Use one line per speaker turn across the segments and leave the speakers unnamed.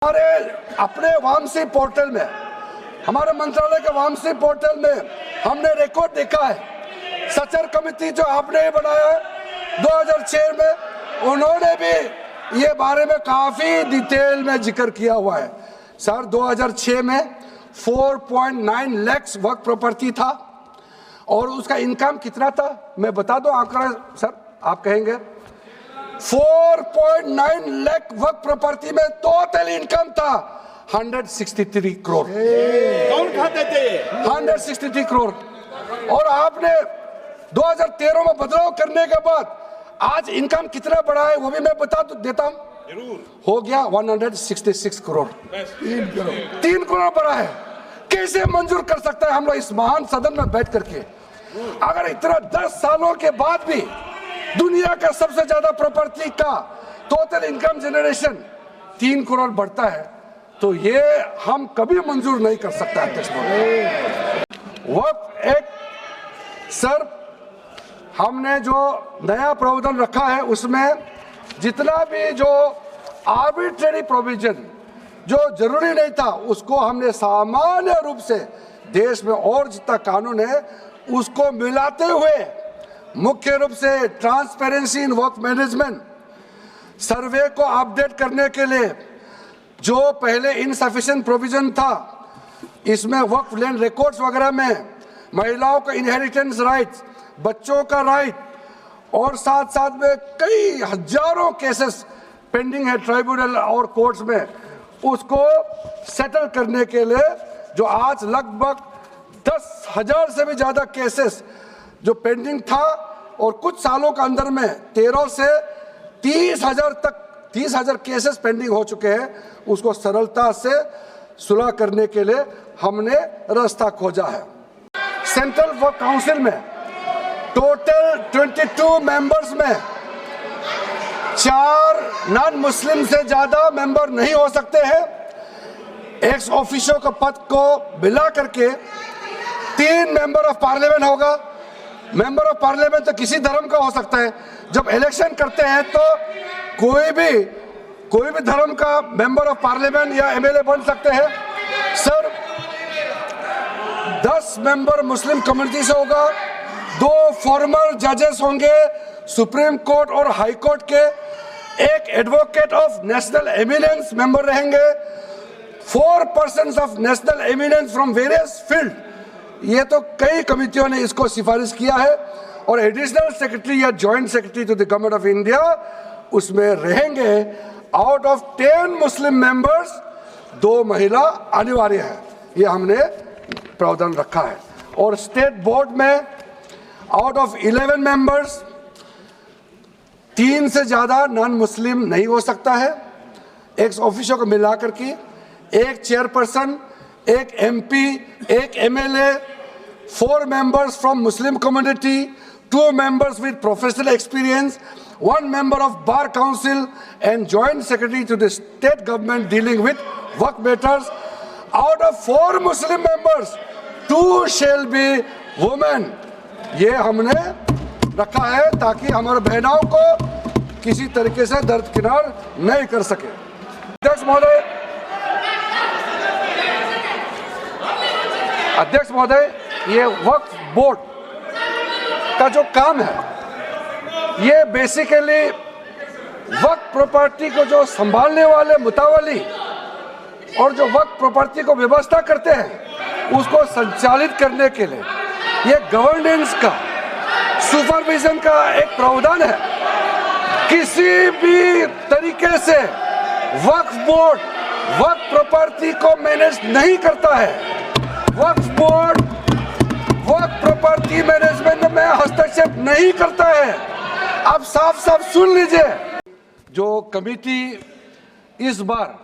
हमारे अपने वामसी पोर्टल में, हमारे मंत्रालय के वामसी पोर्टल में हमने रिकॉर्ड देखा है। सचर कमेटी जो आपने बनाया है 2006 में, उन्होंने भी ये बारे में काफी डिटेल में जिक्र किया हुआ है। सर 2006 में 4.9 लाख वर्क प्रॉपर्टी था और उसका इनकम कितना था मैं बता दूं आंकड़ा सर, आप कहेंगे 4.9 लाख वर्क प्रॉपर्टी में टोटल इनकम था 163 करोड़।
कौन खाते थे?
163 करोड़। और आपने 2013 में बदलाव करने के बाद आज इनकम कितना बढ़ा है वो भी मैं बता देता हूं।
जरूर।
हो गया 166 करोड़। 3 करोड़ बढ़ा है। कैसे मंजूर कर सकता है हम लोग इस महान सदन में बैठ करके? अगर इतना 10 सालों के बाद भी दुनिया का सबसे ज्यादा प्रॉपर्टी का टोटल इनकम जनरेशन 3 करोड़ बढ़ता है तो ये हम कभी मंजूर नहीं कर सकता। अध्यक्ष महोदय, वक्त एक सर हमने जो नया प्रावधान रखा है उसमें जितना भी जो आर्बिट्रेरी प्रोविजन जो जरूरी नहीं था उसको हमने सामान्य रूप से देश में और जितना कानून है उसको मिलाते हुए मुख्य रूप से ट्रांसपेरेंसी इन वर्क मैनेजमेंट सर्वे को अपडेट करने के लिए जो पहले इनसफिशिएंट प्रोविजन था इसमें वर्क लैंड रिकॉर्ड्स वगैरह में महिलाओं का इनहेरिटेंस राइट्स, बच्चों का राइट और साथ साथ में कई हजारों केसेस पेंडिंग है ट्राइब्यूनल और कोर्ट्स में, उसको सेटल करने के लिए जो आज लगभग 10,000 से भी ज्यादा केसेस जो पेंडिंग था और कुछ सालों के अंदर में 13 से 30,000 केसेस पेंडिंग हो चुके हैं, उसको सरलता से सुलह करने के लिए हमने रास्ता खोजा है। सेंट्रल वर्क काउंसिल में टोटल 22 मेंबर्स में 4 नॉन मुस्लिम से ज्यादा मेंबर नहीं हो सकते हैं। एक्स ऑफिशियो का पद को मिला करके 3 मेंबर ऑफ पार्लियामेंट होगा। मेंबर ऑफ पार्लियामेंट तो किसी धर्म का हो सकता है। जब इलेक्शन करते हैं तो कोई भी धर्म का मेंबर ऑफ पार्लियामेंट या एमएलए बन सकते हैं। सर 10 मेंबर मुस्लिम कम्युनिटी से होगा, 2 फॉर्मर जजेस होंगे सुप्रीम कोर्ट और हाई कोर्ट के, 1 advocate of national eminence member रहेंगे, 4 persons of national eminence from various field. ये तो कई कमिटियों ने इसको सिफारिश किया है और एडिशनल सेक्रेटरी या joint secretary to the government of India उसमें रहेंगे। आउट ऑफ 10 मुस्लिम मेंबर्स 2 महिला अनिवार्य है, ये हमने प्रावधान रखा है। और स्टेट बोर्ड में आउट ऑफ 11 मेंबर्स 3 से ज्यादा नॉन मुस्लिम नहीं हो सकता है। एक्स ऑफिसर को मिलाकर के 1 chairperson, 1 MP, 1 MLA, 4 members from Muslim community, 2 members with professional experience, 1 member of Bar Council and Joint Secretary to the state government dealing with work matters. Out of 4 Muslim members, 2 shall be women. ये हमने रखा है ताकि हमारे बहनों को किसी तरीके से दरकिनार नहीं कर सके। अध्यक्ष महोदय, ये वक्फ बोर्ड का जो काम है ये बेसिकली वक्फ प्रॉपर्टी को जो संभालने वाले मुतावली और जो वक्फ प्रॉपर्टी को व्यवस्था करते हैं उसको संचालित करने के लिए ये गवर्नेंस का सुपरविजन का एक प्रावधान है। किसी भी तरीके से वक्फ बोर्ड वक्फ प्रॉपर्टी को मैनेज नहीं करता है। वक्फ बोर्ड वक्फ प्रॉपर्टी मैनेजमेंट में हस्तक्षेप नहीं करता है। आप साफ साफ सुन लीजिए। जो कमेटी इस बार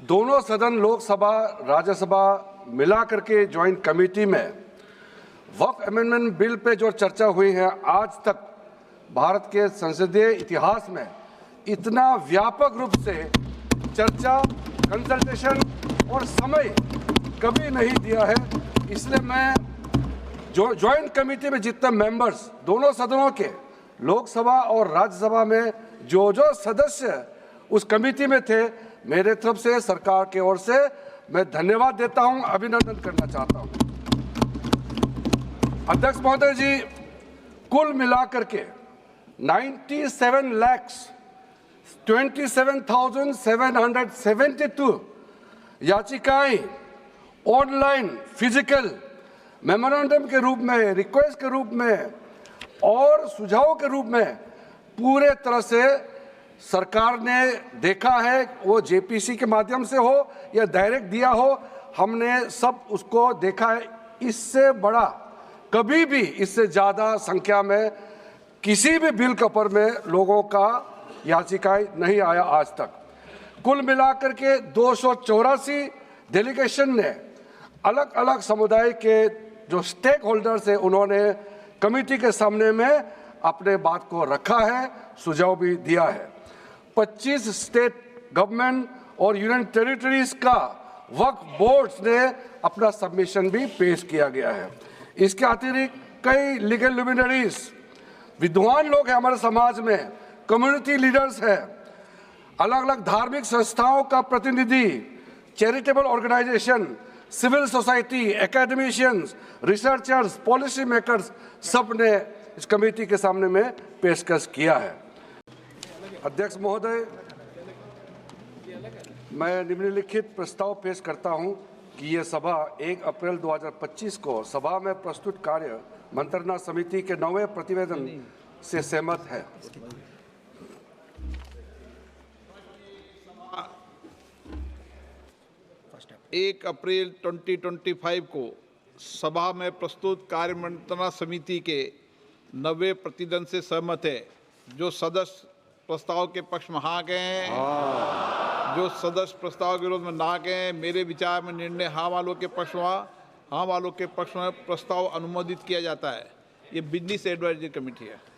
दोनों सदन लोकसभा राज्यसभा मिला करके ज्वाइंट कमेटी में वक्फ अमेंडमेंट बिल पे जो चर्चा हुई है, आज तक भारत के संसदीय इतिहास में इतना व्यापक रूप से चर्चा, कंसल्टेशन और समय कभी नहीं दिया है। इसलिए मैं जो ज्वाइंट कमेटी में जितने मेंबर्स दोनों सदनों के लोकसभा और राज्यसभा में जो सदस्य उस कमेटी में थे, मेरे तरफ से सरकार की ओर से मैं धन्यवाद देता हूं, अभिनंदन करना चाहता हूं। अध्यक्ष महोदय जी, कुल मिलाकर के 97,27,772 याचिकाएं ऑनलाइन, फिजिकल, मेमोरेंडम के रूप में, रिक्वेस्ट के रूप में और सुझाव के रूप में पूरे तरह से सरकार ने देखा है, वो जेपीसी के माध्यम से हो या डायरेक्ट दिया हो, हमने सब उसको देखा है। इससे बड़ा कभी भी, इससे ज़्यादा संख्या में किसी भी बिल कपर में लोगों का याचिकाएं नहीं आया आज तक। कुल मिलाकर के 284 डेलीगेशन ने अलग अलग समुदाय के जो स्टेक होल्डर्स हैं उन्होंने कमेटी के सामने में अपने बात को रखा है, सुझाव भी दिया है। 25 स्टेट गवर्नमेंट और यूनियन टेरिटरीज का वक्फ बोर्ड्स ने अपना सबमिशन भी पेश किया गया है। इसके अतिरिक्त कई लीगल लुमिनरीज, विद्वान लोग हैं हमारे समाज में, कम्युनिटी लीडर्स हैं, अलग अलग धार्मिक संस्थाओं का प्रतिनिधि, charitable organisation, civil society, academicians, researchers, policy makers, सब ने इस कमेटी के सामने में पेशकश किया है। अध्यक्ष महोदय, मैं निम्नलिखित प्रस्ताव पेश करता हूं कि ये सभा 1 अप्रैल 2025 को सभा में प्रस्तुत कार्य मंत्रणा समिति के 9वें प्रतिवेदन से सहमत है।
1 अप्रैल 2025 को सभा में प्रस्तुत कार्य मंत्रणा समिति के 90 प्रतिवेदन से सहमत है। जो सदस्य प्रस्ताव के पक्ष में हाँ कहें, जो सदस्य प्रस्ताव के विरोध में ना कहें। मेरे विचार में निर्णय हाँ वालों के पक्ष में, हाँ वालों के पक्ष में प्रस्ताव अनुमोदित किया जाता है। ये बिजनेस एडवाइजरी कमेटी है।